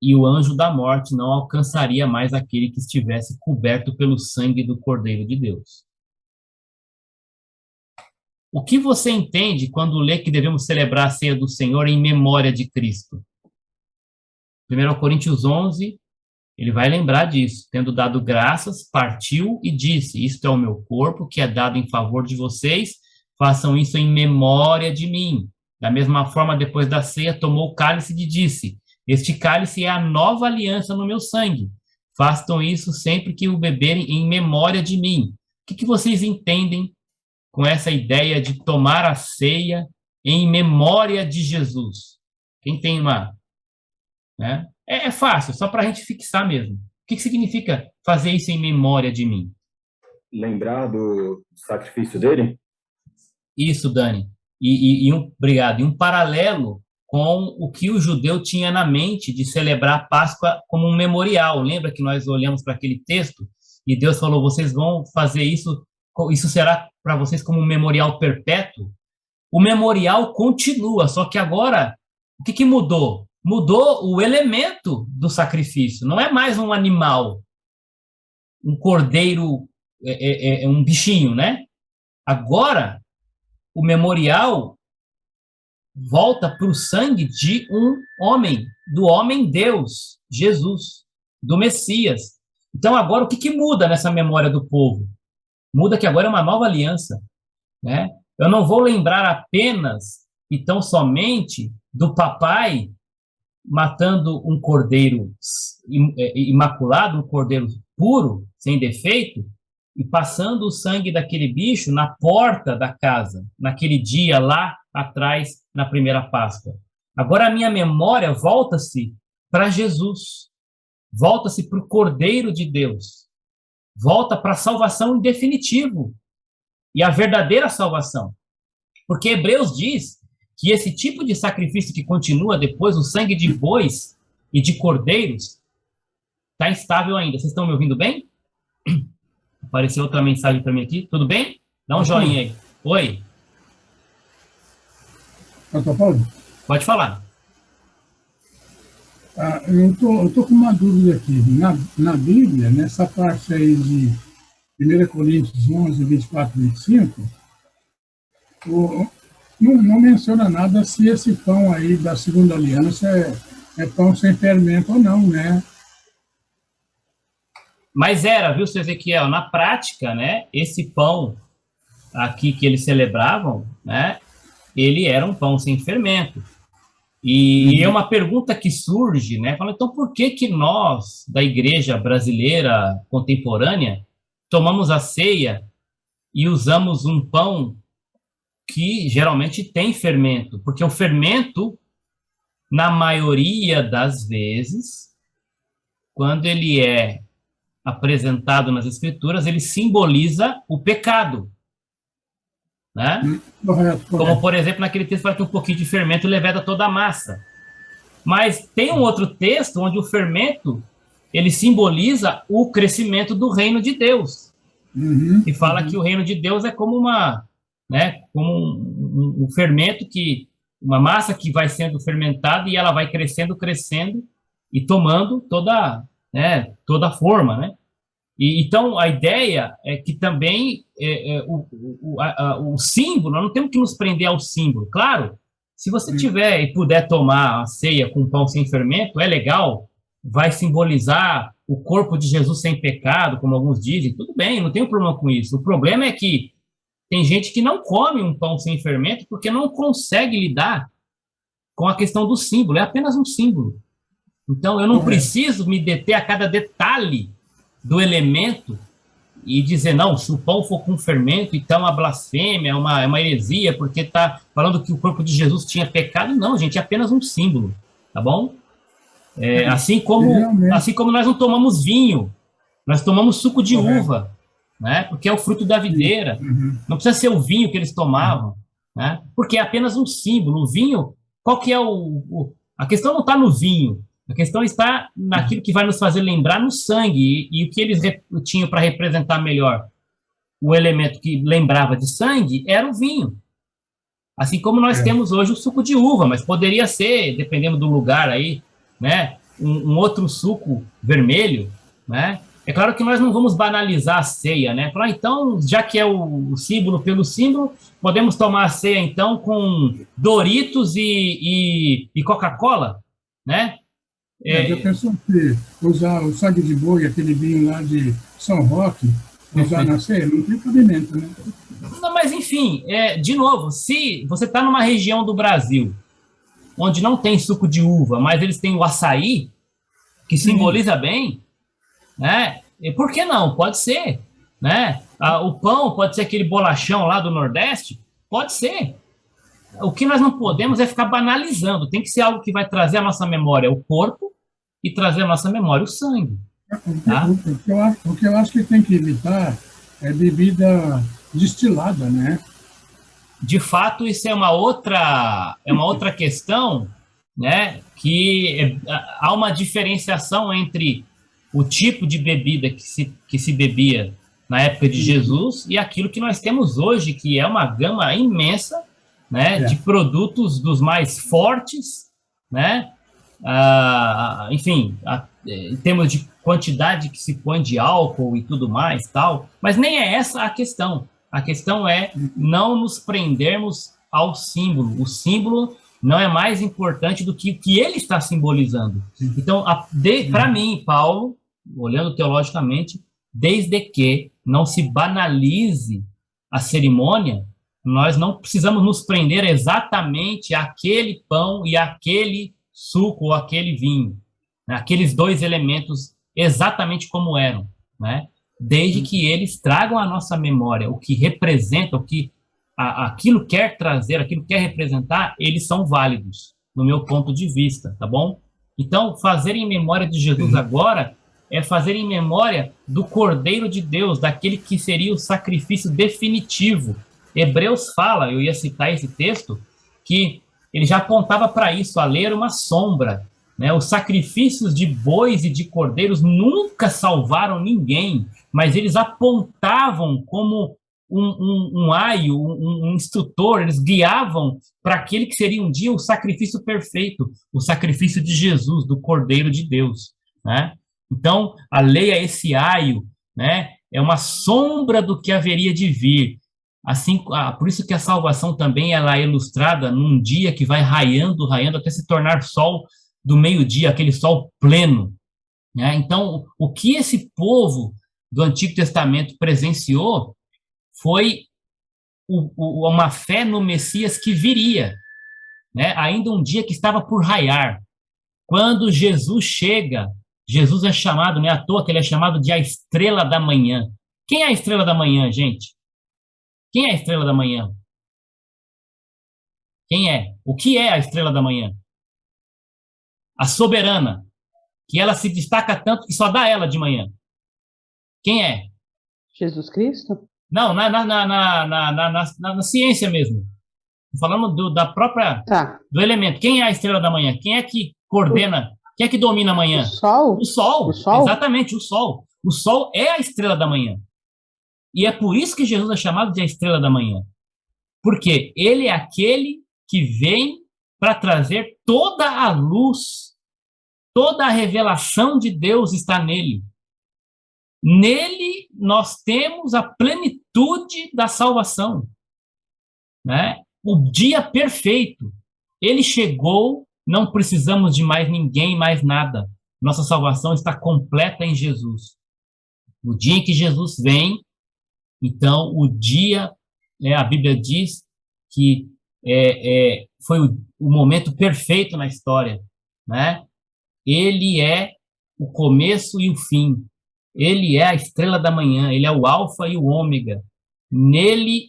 A: E o anjo da morte não alcançaria mais aquele que estivesse coberto pelo sangue do Cordeiro de Deus. O que você entende quando lê que devemos celebrar a ceia do Senhor em memória de Cristo? 1 Coríntios 11, ele vai lembrar disso. Tendo dado graças, partiu e disse, isto é o meu corpo, que é dado em favor de vocês, façam isso em memória de mim. Da mesma forma, depois da ceia, tomou o cálice e disse, este cálice é a nova aliança no meu sangue. Façam isso sempre que o beberem em memória de mim. O que vocês entendem com essa ideia de tomar a ceia em memória de Jesus? Quem tem uma... Né? É fácil, só para a gente fixar mesmo. O que significa fazer isso em memória de mim?
F: Lembrar do sacrifício dele?
A: Isso, Dani. Obrigado. E um paralelo com o que o judeu tinha na mente de celebrar a Páscoa como um memorial. Lembra que nós olhamos para aquele texto e Deus falou, vocês vão fazer isso será para vocês como um memorial perpétuo? O memorial continua, só que agora, o que mudou? Mudou o elemento do sacrifício. Não é mais um animal, um cordeiro, um bichinho, né? Agora, o memorial volta para o sangue de um homem, do homem Deus, Jesus, do Messias. Então, agora, o que muda nessa memória do povo? Muda que agora é uma nova aliança, né? Eu não vou lembrar apenas e tão somente do papai matando um cordeiro imaculado, um cordeiro puro, sem defeito, e passando o sangue daquele bicho na porta da casa, naquele dia lá atrás, na primeira Páscoa. Agora a minha memória volta-se para Jesus, volta-se para o Cordeiro de Deus, volta para a salvação em definitivo. e a verdadeira salvação. Porque Hebreus diz que esse tipo de sacrifício que continua depois, o sangue de bois e de cordeiros, está instável ainda. Vocês estão me ouvindo bem? Apareceu outra mensagem para mim aqui. Tudo bem? Dá um joinha aí. Oi.
B: Pastor Paulo?
A: Pode falar.
B: Eu tô com uma dúvida aqui. Na Bíblia, nessa parte aí de 1 Coríntios 11, 24 e 25, não menciona nada se esse pão aí da segunda aliança é pão sem fermento ou não, né?
A: Mas era, viu, seu Ezequiel? Na prática, né, esse pão aqui que eles celebravam, né, ele era um pão sem fermento. E é uma pergunta que surge, né? Fala, então por que nós, da igreja brasileira contemporânea, tomamos a ceia e usamos um pão que geralmente tem fermento? Porque o fermento, na maioria das vezes, quando ele é apresentado nas Escrituras, ele simboliza o pecado. Né?
B: Correto.
A: Como, por exemplo, naquele texto fala que um pouquinho de fermento leveda toda a massa. Mas tem um outro texto onde o fermento, ele simboliza o crescimento do reino de Deus. E fala que o reino de Deus é como um fermento, uma massa que vai sendo fermentada e ela vai crescendo e tomando toda a forma, né? Então, a ideia é que também o símbolo, nós não temos que nos prender ao símbolo. Claro, se você tiver e puder tomar a ceia com pão sem fermento, é legal, vai simbolizar o corpo de Jesus sem pecado, como alguns dizem, tudo bem, não tem problema com isso. O problema é que tem gente que não come um pão sem fermento porque não consegue lidar com a questão do símbolo, é apenas um símbolo. Então, eu não preciso me deter a cada detalhe do elemento e dizer, não, se o pão for com fermento, então é uma blasfêmia, é uma heresia, porque está falando que o corpo de Jesus tinha pecado. Não, gente, é apenas um símbolo, tá bom? Assim como nós não tomamos vinho, nós tomamos suco de uva, né? Porque é o fruto da videira. Não precisa ser o vinho que eles tomavam, né? Porque é apenas um símbolo. O vinho, qual que é a questão não está no vinho, a questão está naquilo que vai nos fazer lembrar no sangue. E o que eles tinham para representar melhor o elemento que lembrava de sangue era o vinho. Assim como nós temos hoje o suco de uva, mas poderia ser, dependendo do lugar aí, né, um outro suco vermelho, né? É claro que nós não vamos banalizar a ceia, né? Falar, então, já que é o símbolo pelo símbolo, podemos tomar a ceia, então, com Doritos e Coca-Cola, né?
B: Já pensou que usar o sangue de boi, aquele vinho lá de São Roque, usar na ceia? Não tem cabimento, né?
A: Não, mas, enfim, de novo, se você está numa região do Brasil onde não tem suco de uva, mas eles têm o açaí, que simboliza bem, né? E por que não? Pode ser, né? O pão pode ser aquele bolachão lá do Nordeste? Pode ser. O que nós não podemos é ficar banalizando. Tem que ser algo que vai trazer à nossa memória o corpo e trazer à nossa memória o sangue. Tá?
B: O que eu acho que tem que evitar é bebida destilada, né?
A: De fato, isso é uma outra questão, né? Que há uma diferenciação entre o tipo de bebida que se bebia na época de Jesus e aquilo que nós temos hoje, que é uma gama imensa, né, de produtos dos mais fortes, né, enfim, em termos de quantidade que se põe de álcool e tudo mais, tal, mas nem é essa a questão. A questão é não nos prendermos ao símbolo. O símbolo não é mais importante do que o que ele está simbolizando. Então, para mim, Paulo, olhando teologicamente, desde que não se banalize a cerimônia, nós não precisamos nos prender exatamente àquele pão e àquele suco ou aquele vinho, né? Aqueles dois elementos exatamente como eram, né? Desde que eles tragam à nossa memória o que representa, o que aquilo quer trazer, aquilo quer representar, eles são válidos, no meu ponto de vista, tá bom? Então, fazer em memória de Jesus agora é fazer em memória do Cordeiro de Deus, daquele que seria o sacrifício definitivo. Hebreus fala, eu ia citar esse texto, que ele já apontava para isso, a lei era uma sombra, né? Os sacrifícios de bois e de cordeiros nunca salvaram ninguém, mas eles apontavam como um aio, um instrutor, eles guiavam para aquele que seria um dia o sacrifício perfeito, o sacrifício de Jesus, do Cordeiro de Deus, né? Então, a lei é esse aio, né? É uma sombra do que haveria de vir. Assim, por isso que a salvação também ela é ilustrada num dia que vai raiando, raiando, até se tornar sol do meio-dia, aquele sol pleno, né? Então, o que esse povo do Antigo Testamento presenciou foi uma fé no Messias que viria, né? Ainda um dia que estava por raiar. Quando Jesus chega, Jesus é chamado, não é à toa que ele é chamado de a estrela da manhã. Quem é a estrela da manhã, gente? Quem é a estrela da manhã? Quem é? O que é a estrela da manhã? A soberana, que ela se destaca tanto que só dá ela de manhã. Quem é?
D: Jesus Cristo?
A: Não, na ciência mesmo. Falando da própria,
D: Tá.
A: do elemento. Quem é a estrela da manhã? Quem é que coordena? Quem é que domina a manhã?
D: O Sol?
A: O Sol.
D: O Sol?
A: Exatamente, o Sol. O Sol é a estrela da manhã. E é por isso que Jesus é chamado de a estrela da manhã. Porque ele é aquele que vem para trazer toda a luz, toda a revelação de Deus está nele. Nele nós temos a plenitude da salvação, né? O dia perfeito. Ele chegou, não precisamos de mais ninguém, mais nada. Nossa salvação está completa em Jesus. O dia em que Jesus vem, então o dia, a Bíblia diz que foi o momento perfeito na história, né? Ele é o começo e o fim. Ele é a estrela da manhã, ele é o alfa e o ômega. Nele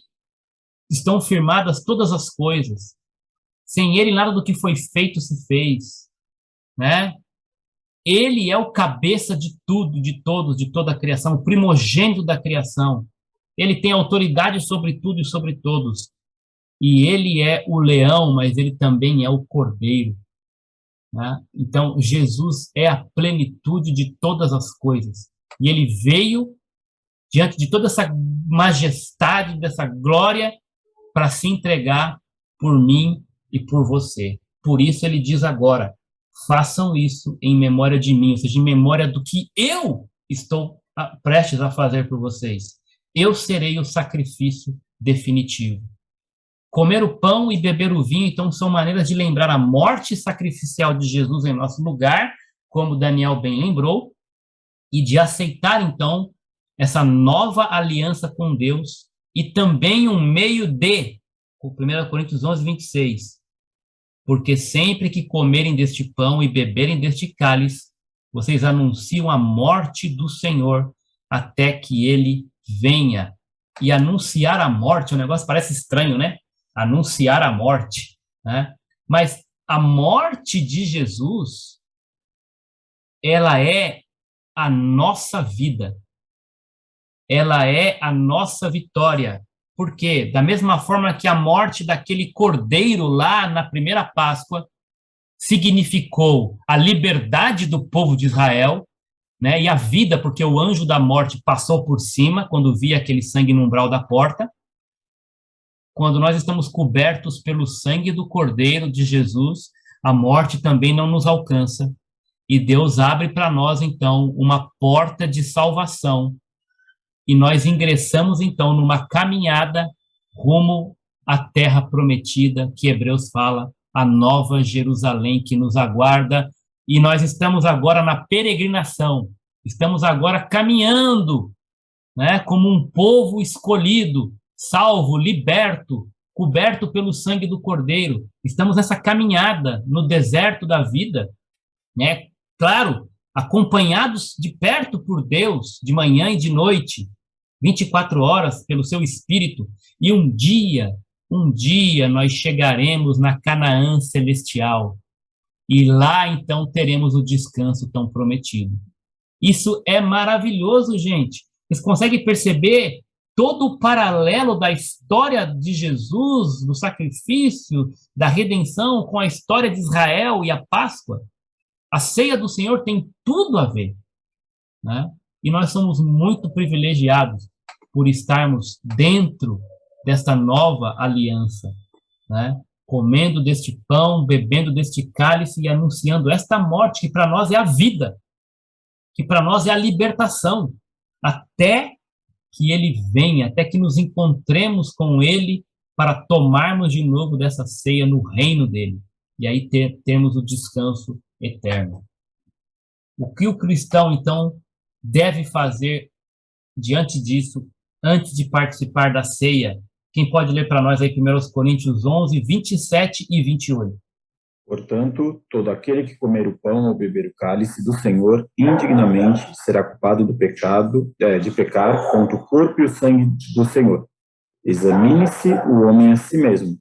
A: estão firmadas todas as coisas. Sem ele, nada do que foi feito se fez, né? Ele é o cabeça de tudo, de todos, de toda a criação, o primogênito da criação. Ele tem autoridade sobre tudo e sobre todos. E ele é o leão, mas ele também é o cordeiro, né? Então, Jesus é a plenitude de todas as coisas. E ele veio diante de toda essa majestade, dessa glória, para se entregar por mim e por você. Por isso ele diz agora, façam isso em memória de mim, ou seja, em memória do que eu estou prestes a fazer por vocês. Eu serei o sacrifício definitivo. Comer o pão e beber o vinho, então, são maneiras de lembrar a morte sacrificial de Jesus em nosso lugar, como Daniel bem lembrou, e de aceitar, então, essa nova aliança com Deus e também um meio de, 1 Coríntios 11, 26, porque sempre que comerem deste pão e beberem deste cálice, vocês anunciam a morte do Senhor até que ele venha. E anunciar a morte, o negócio parece estranho, né? Anunciar a morte, né? Mas a morte de Jesus, ela é a nossa vida. Ela é a nossa vitória. Por quê? Da mesma forma que a morte daquele cordeiro lá na primeira Páscoa significou a liberdade do povo de Israel, né? E a vida, porque o anjo da morte passou por cima quando via aquele sangue no umbral da porta. Quando nós estamos cobertos pelo sangue do Cordeiro de Jesus, a morte também não nos alcança. E Deus abre para nós, então, uma porta de salvação. E nós ingressamos, então, numa caminhada rumo à terra prometida, que Hebreus fala, a nova Jerusalém que nos aguarda. E nós estamos agora na peregrinação. Estamos agora caminhando, né, como um povo escolhido, salvo, liberto, coberto pelo sangue do Cordeiro. Estamos nessa caminhada no deserto da vida, né? Claro, acompanhados de perto por Deus, de manhã e de noite, 24 horas pelo seu Espírito, e um dia nós chegaremos na Canaã celestial, e lá então teremos o descanso tão prometido. Isso é maravilhoso, gente. Vocês conseguem perceber todo o paralelo da história de Jesus, do sacrifício, da redenção, com a história de Israel e a Páscoa? A ceia do Senhor tem tudo a ver, né? E nós somos muito privilegiados por estarmos dentro desta nova aliança, né? Comendo deste pão, bebendo deste cálice e anunciando esta morte, que para nós é a vida, que para nós é a libertação, até que ele venha, até que nos encontremos com ele para tomarmos de novo dessa ceia no reino dele. E aí termos o descanso eterno. O que o cristão, então, deve fazer diante disso, antes de participar da ceia? Quem pode ler para nós aí 1 Coríntios 11, 27 e 28?
F: Portanto, todo aquele que comer o pão ou beber o cálice do Senhor indignamente será culpado do pecado, de pecar contra o corpo e o sangue do Senhor. Examine-se o homem a si mesmo,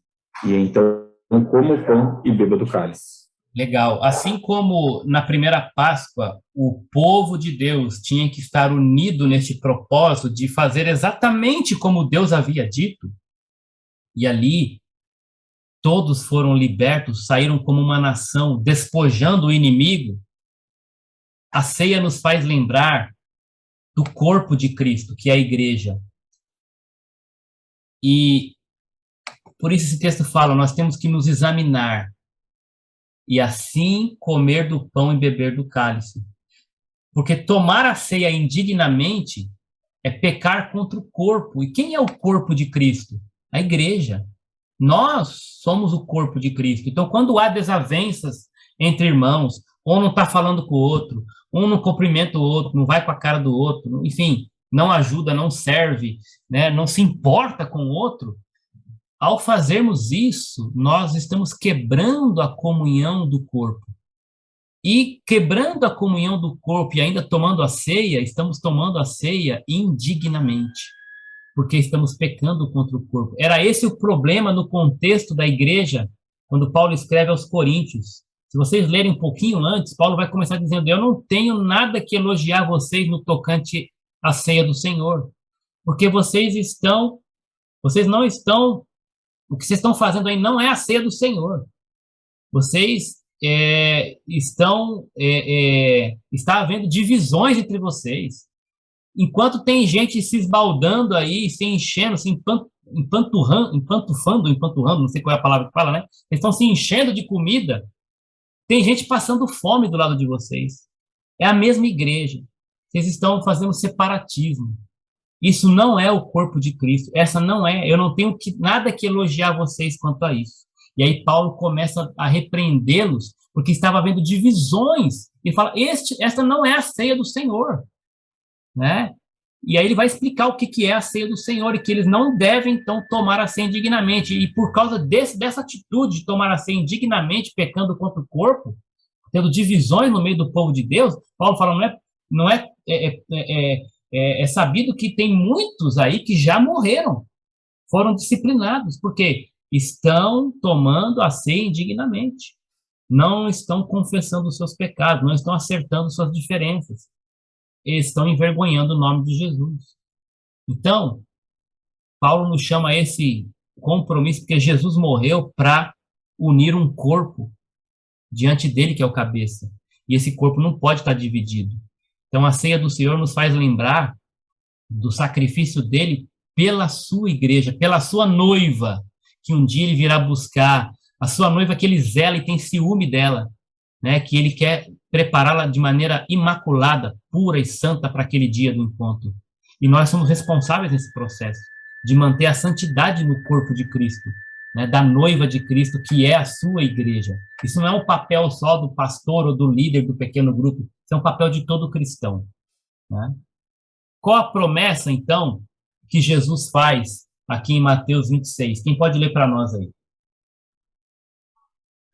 F: e então coma o pão e beba do cálice.
A: Legal. Assim como na primeira Páscoa, o povo de Deus tinha que estar unido neste propósito de fazer exatamente como Deus havia dito, e ali todos foram libertos, saíram como uma nação, despojando o inimigo. A ceia nos faz lembrar do corpo de Cristo, que é a igreja. E por isso esse texto fala, nós temos que nos examinar e assim comer do pão e beber do cálice. Porque tomar a ceia indignamente é pecar contra o corpo. E quem é o corpo de Cristo? A igreja. Nós somos o corpo de Cristo. Então, quando há desavenças entre irmãos, um não está falando com o outro, um não cumprimenta o outro, não vai com a cara do outro, enfim, não ajuda, não serve, né, não se importa com o outro, ao fazermos isso, nós estamos quebrando a comunhão do corpo. E quebrando a comunhão do corpo e ainda tomando a ceia, estamos tomando a ceia indignamente, porque estamos pecando contra o corpo. Era esse o problema no contexto da igreja, quando Paulo escreve aos Coríntios. Se vocês lerem um pouquinho antes, Paulo vai começar dizendo, eu não tenho nada que elogiar vocês no tocante à ceia do Senhor, porque vocês não estão, o que vocês estão fazendo aí não é a ceia do Senhor. Vocês está havendo divisões entre vocês. Enquanto tem gente se esbaldando aí, se enchendo, se empantufando, não sei qual é a palavra que fala, né? Eles estão se enchendo de comida. Tem gente passando fome do lado de vocês. É a mesma igreja. Vocês estão fazendo separatismo. Isso não é o corpo de Cristo. Essa não é. Eu não tenho nada que elogiar vocês quanto a isso. E aí Paulo começa a repreendê-los, porque estava havendo divisões. Ele fala, esta não é a ceia do Senhor. Né? E aí ele vai explicar o que é a ceia do Senhor e que eles não devem, então, tomar a ceia indignamente. E por causa dessa atitude de tomar a ceia indignamente, pecando contra o corpo, tendo divisões no meio do povo de Deus, Paulo fala, é sabido que tem muitos aí que já morreram, foram disciplinados, porque estão tomando a ceia indignamente, não estão confessando os seus pecados, não estão acertando suas diferenças, estão envergonhando o nome de Jesus. Então, Paulo nos chama a esse compromisso, porque Jesus morreu para unir um corpo diante dele, que é o cabeça, e esse corpo não pode estar dividido. Então, a ceia do Senhor nos faz lembrar do sacrifício dele pela sua igreja, pela sua noiva, que um dia ele virá buscar, a sua noiva que ele zela e tem ciúme dela, né, que ele quer prepará-la de maneira imaculada, pura e santa para aquele dia do encontro. E nós somos responsáveis nesse processo, de manter a santidade no corpo de Cristo, né, da noiva de Cristo, que é a sua igreja. Isso não é um papel só do pastor ou do líder do pequeno grupo, isso é um papel de todo cristão. Né? Qual a promessa, então, que Jesus faz aqui em Mateus 26? Quem pode ler para nós aí?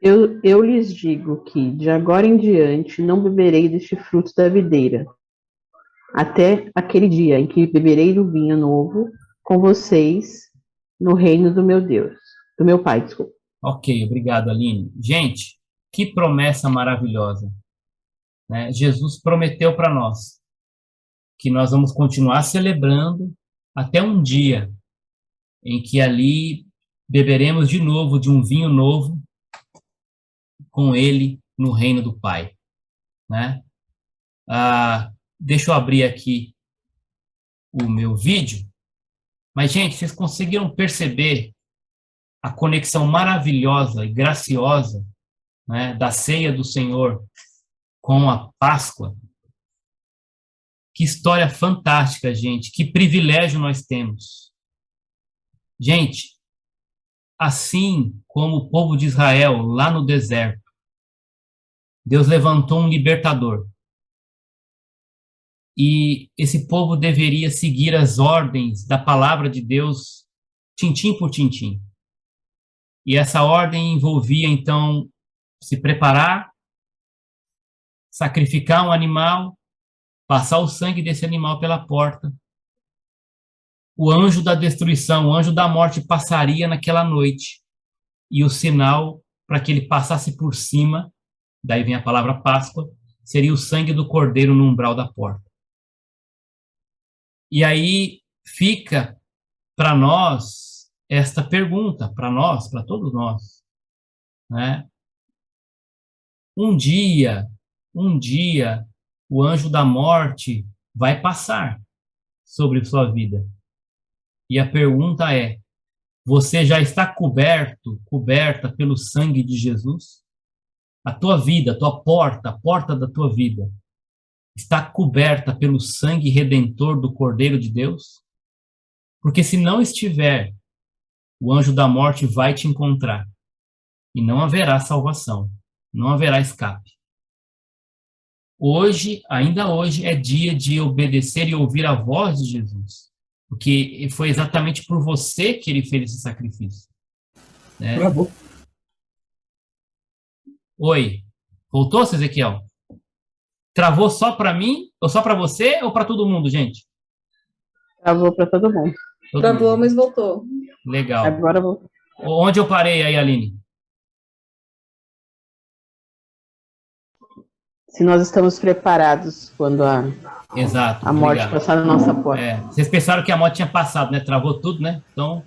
D: Eu lhes digo que, de agora em diante, não beberei deste fruto da videira, até aquele dia em que beberei do vinho novo com vocês no reino do meu Deus, do meu Pai, desculpa.
A: Ok, obrigado, Aline. Gente, que promessa maravilhosa. né, Jesus prometeu para nós que nós vamos continuar celebrando até um dia em que ali beberemos de novo de um vinho novo com ele no reino do Pai, né? Deixa eu abrir aqui o meu vídeo. Mas, gente, vocês conseguiram perceber a conexão maravilhosa e graciosa, né, da ceia do Senhor com a Páscoa? Que história fantástica, gente. Que privilégio nós temos. Gente, assim como o povo de Israel lá no deserto, Deus levantou um libertador. E esse povo deveria seguir as ordens da palavra de Deus, tintim por tintim. E essa ordem envolvia, então, se preparar, sacrificar um animal, passar o sangue desse animal pela porta. O anjo da destruição, o anjo da morte passaria naquela noite. E o sinal para que ele passasse por cima, daí vem a palavra Páscoa, seria o sangue do cordeiro no umbral da porta. E aí fica para nós esta pergunta, para nós, para todos nós, né? Um dia, o anjo da morte vai passar sobre sua vida. E a pergunta é: você já está coberta pelo sangue de Jesus? A tua vida, a tua porta, a porta da tua vida, está coberta pelo sangue redentor do Cordeiro de Deus? Porque se não estiver, o anjo da morte vai te encontrar e não haverá salvação, não haverá escape. Hoje, ainda hoje, é dia de obedecer e ouvir a voz de Jesus, porque foi exatamente por você que ele fez esse sacrifício, né?
B: Bravo.
A: Oi, voltou, Ezequiel? Travou só para mim, ou só para você, ou para todo mundo, gente?
D: Travou para todo mundo.
C: Travou, mas voltou.
A: Legal.
D: Agora eu vou.
A: Onde eu parei aí, Aline?
D: Se nós estamos preparados quando
A: Exato.
D: a morte
A: obrigado.
D: passar na nossa porta.
A: Vocês pensaram que a moto tinha passado, né? Travou tudo, né? Então,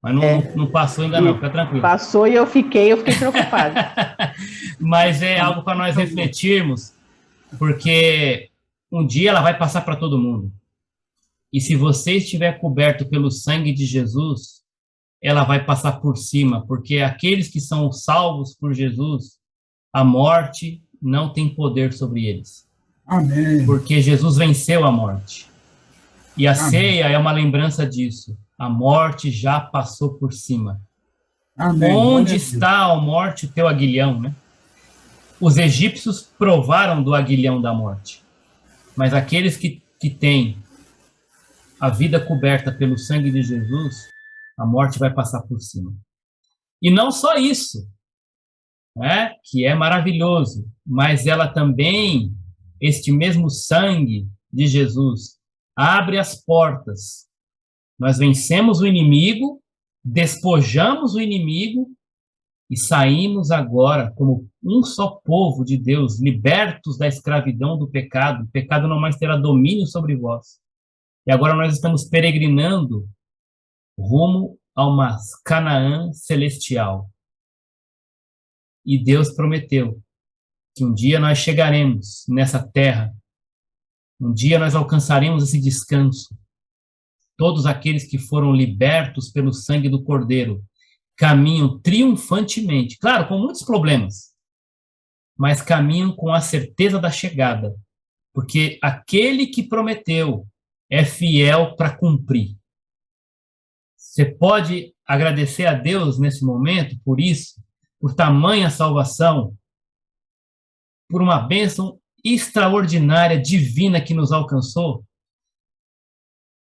A: mas não passou ainda não, fica tranquilo.
D: Passou e eu fiquei preocupado.
A: Mas é algo para nós refletirmos, porque um dia ela vai passar para todo mundo. E se você estiver coberto pelo sangue de Jesus, ela vai passar por cima, porque aqueles que são salvos por Jesus, a morte não tem poder sobre eles.
B: Amém.
A: Porque Jesus venceu a morte. E a ceia é uma lembrança disso. A morte já passou por cima.
B: Amém.
A: Onde está, ó morte, o teu aguilhão, né? Os egípcios provaram do aguilhão da morte. Mas aqueles que têm a vida coberta pelo sangue de Jesus, a morte vai passar por cima. E não só isso, né, que é maravilhoso, mas ela também, este mesmo sangue de Jesus, abre as portas. Nós vencemos o inimigo, despojamos o inimigo e saímos agora como um só povo de Deus, libertos da escravidão do pecado. O pecado não mais terá domínio sobre vós. E agora nós estamos peregrinando rumo a uma Canaã celestial. E Deus prometeu que um dia nós chegaremos nessa terra, um dia nós alcançaremos esse descanso. Todos aqueles que foram libertos pelo sangue do Cordeiro caminham triunfantemente, claro, com muitos problemas, mas caminham com a certeza da chegada, porque aquele que prometeu é fiel para cumprir. Você pode agradecer a Deus nesse momento por isso, por tamanha salvação, por uma bênção extraordinária, divina que nos alcançou.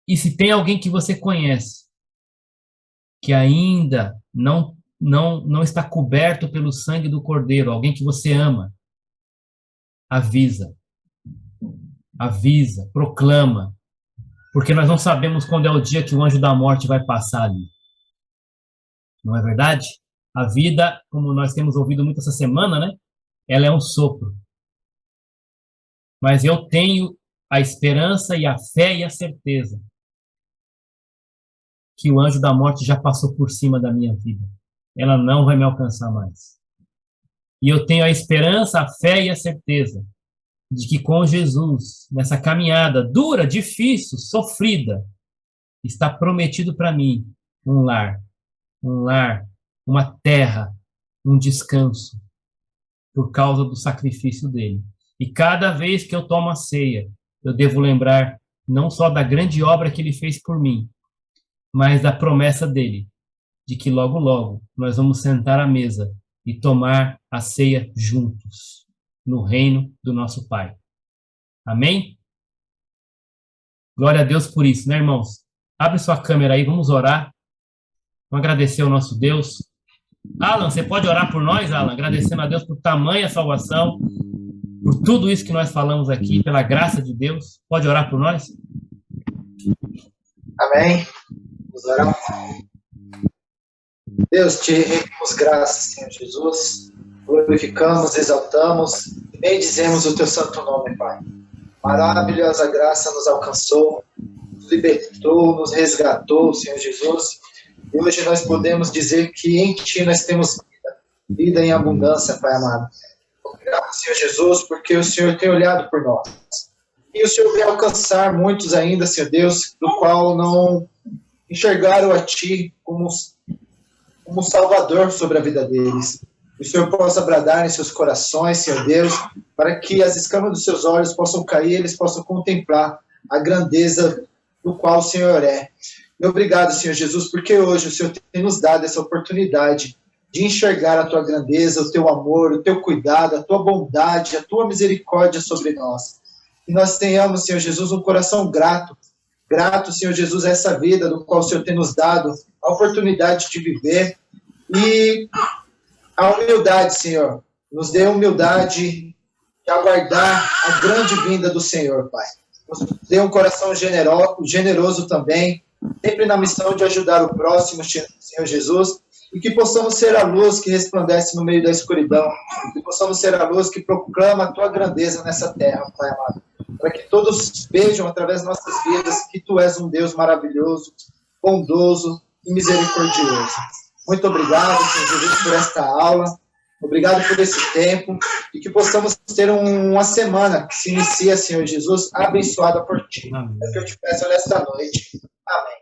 A: E se tem alguém que você conhece que ainda não está coberto pelo sangue do Cordeiro, alguém que você ama, avisa, proclama, porque nós não sabemos quando é o dia que o anjo da morte vai passar ali. Não é verdade? A vida, como nós temos ouvido muito essa semana, né? Ela é um sopro. mas eu tenho a esperança e a fé e a certeza que o anjo da morte já passou por cima da minha vida. Ela não vai me alcançar mais. E eu tenho a esperança, a fé e a certeza de que com Jesus, nessa caminhada dura, difícil, sofrida, está prometido para mim um lar, uma terra, um descanso, por causa do sacrifício dele. E cada vez que eu tomo a ceia, eu devo lembrar não só da grande obra que ele fez por mim, mas da promessa dele, de que logo, logo, nós vamos sentar à mesa e tomar a ceia juntos, no reino do nosso Pai. Amém? Glória a Deus por isso, né, irmãos? Abre sua câmera aí, vamos orar. Vamos agradecer ao nosso Deus. Alan, você pode orar por nós, Alan? Agradecendo a Deus por tamanha salvação, por tudo isso que nós falamos aqui, pela graça de Deus. Pode orar por nós?
G: Amém. Vamos orar. Deus, te rendemos graças, Senhor Jesus. Glorificamos, exaltamos e bendizemos o teu santo nome, Pai. Maravilhosa graça nos alcançou, nos libertou, nos resgatou, Senhor Jesus. E hoje nós podemos dizer que em Ti nós temos vida em abundância, Pai amado. Obrigado, Senhor Jesus, porque o Senhor tem olhado por nós. E o Senhor vem alcançar muitos ainda, Senhor Deus, do qual não enxergaram a Ti como Salvador sobre a vida deles. Que o Senhor possa bradar em seus corações, Senhor Deus, para que as escamas dos seus olhos possam cair, eles possam contemplar a grandeza do qual o Senhor é. E obrigado, Senhor Jesus, porque hoje o Senhor tem nos dado essa oportunidade de enxergar a Tua grandeza, o Teu amor, o Teu cuidado, a Tua bondade, a Tua misericórdia sobre nós. E nós tenhamos, Senhor Jesus, um coração grato, Senhor Jesus, a essa vida do qual o Senhor tem nos dado a oportunidade de viver. E a humildade, Senhor, nos dê humildade de aguardar a grande vinda do Senhor, Pai. Nos dê um coração generoso também, sempre na missão de ajudar o próximo, Senhor Jesus, e que possamos ser a luz que resplandece no meio da escuridão, que possamos ser a luz que proclama a Tua grandeza nessa terra, Pai amado, para que todos vejam através de nossas vidas que Tu és um Deus maravilhoso, bondoso e misericordioso. Muito obrigado, Senhor Jesus, por esta aula. Obrigado por esse tempo e que possamos ter uma semana que se inicia, Senhor Jesus, abençoada por Ti. É o que eu te peço nesta noite. Amém.